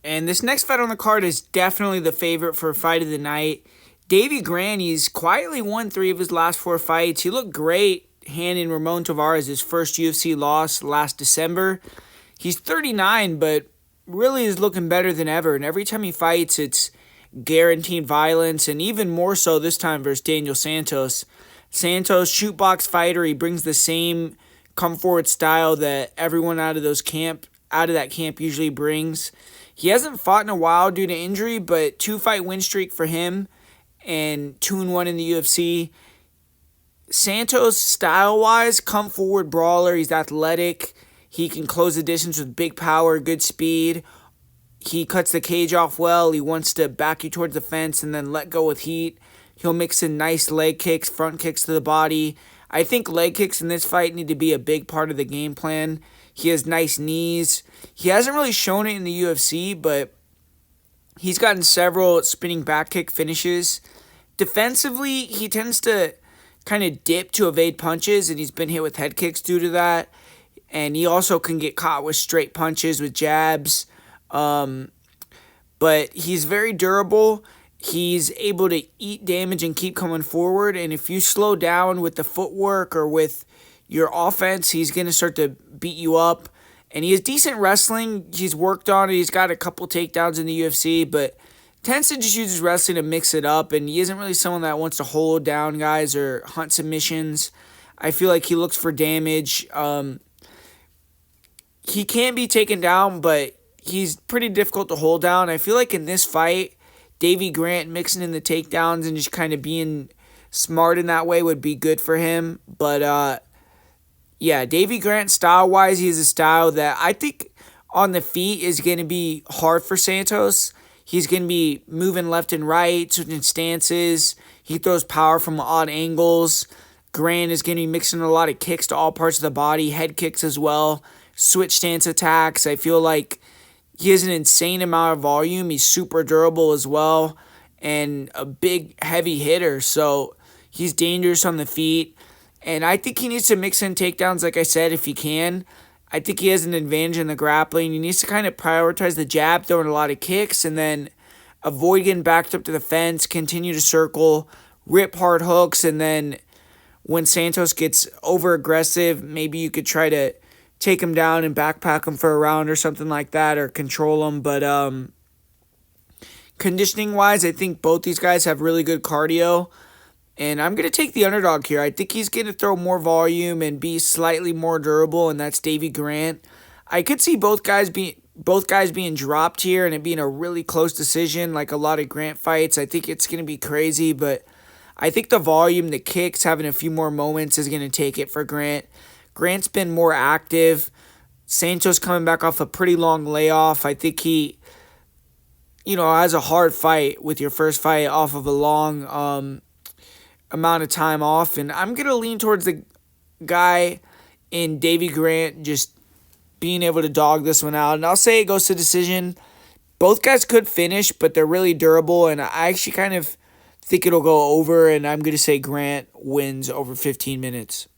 And this next fight on the card is definitely the favorite for fight of the night. Davey Grant, he's quietly won 3 of his last 4 fights. He looked great handing Ramon Tavares his first UFC loss last December. He's 39, but really is looking better than ever. And every time he fights, it's guaranteed violence, and even more so this time versus Daniel Santos. Santos, shootbox fighter, he brings the same come forward style that everyone out of that camp usually brings. He hasn't fought in a while due to injury, but 2 fight win streak for him and 2-1 in the UFC. Santos, style wise, come forward brawler. He's athletic. He can close the distance with big power, good speed. He cuts the cage off well. He wants to back you towards the fence and then let go with heat. He'll mix in nice leg kicks, front kicks to the body. I think leg kicks in this fight need to be a big part of the game plan. He has nice knees. He hasn't really shown it in the UFC, but he's gotten several spinning back kick finishes. Defensively, he tends to kind of dip to evade punches, and he's been hit with head kicks due to that. And he also can get caught with straight punches, with jabs. But he's very durable. He's able to eat damage and keep coming forward. And if you slow down with the footwork or with your offense, he's going to start to beat you up. And he has decent wrestling. He's worked on it. He's got a couple takedowns in the UFC, but tends to just use his wrestling to mix it up. And he isn't really someone that wants to hold down guys or hunt submissions. I feel like he looks for damage. He can be taken down, but he's pretty difficult to hold down. I feel like in this fight, Davey Grant mixing in the takedowns and just kind of being smart in that way would be good for him. But yeah, Davey Grant style-wise, he has a style that I think on the feet is going to be hard for Santos. He's going to be moving left and right, switching stances. He throws power from odd angles. Grant is going to be mixing a lot of kicks to all parts of the body, head kicks as well, switch stance attacks. I feel like he has an insane amount of volume. He's super durable as well and a big, heavy hitter. So he's dangerous on the feet. And I think he needs to mix in takedowns, like I said, if he can. I think he has an advantage in the grappling. He needs to kind of prioritize the jab, throwing a lot of kicks, and then avoid getting backed up to the fence, continue to circle, rip hard hooks, and then when Santos gets over aggressive, maybe you could try to take him down and backpack him for a round or something like that, or control him. But conditioning wise, I think both these guys have really good cardio. And I'm going to take the underdog here. I think he's going to throw more volume and be slightly more durable, and that's Davey Grant. I could see both guys being dropped here and it being a really close decision, like a lot of Grant fights. I think it's going to be crazy, but I think the volume, the kicks, having a few more moments is going to take it for Grant. Grant's been more active. Santos coming back off a pretty long layoff. I think he, has a hard fight with your first fight off of a long amount of time off. And I'm going to lean towards the guy in Davey Grant just being able to dog this one out. And I'll say it goes to decision. Both guys could finish, but they're really durable. And I actually kind of think it'll go over. And I'm going to say Grant wins over 15 minutes.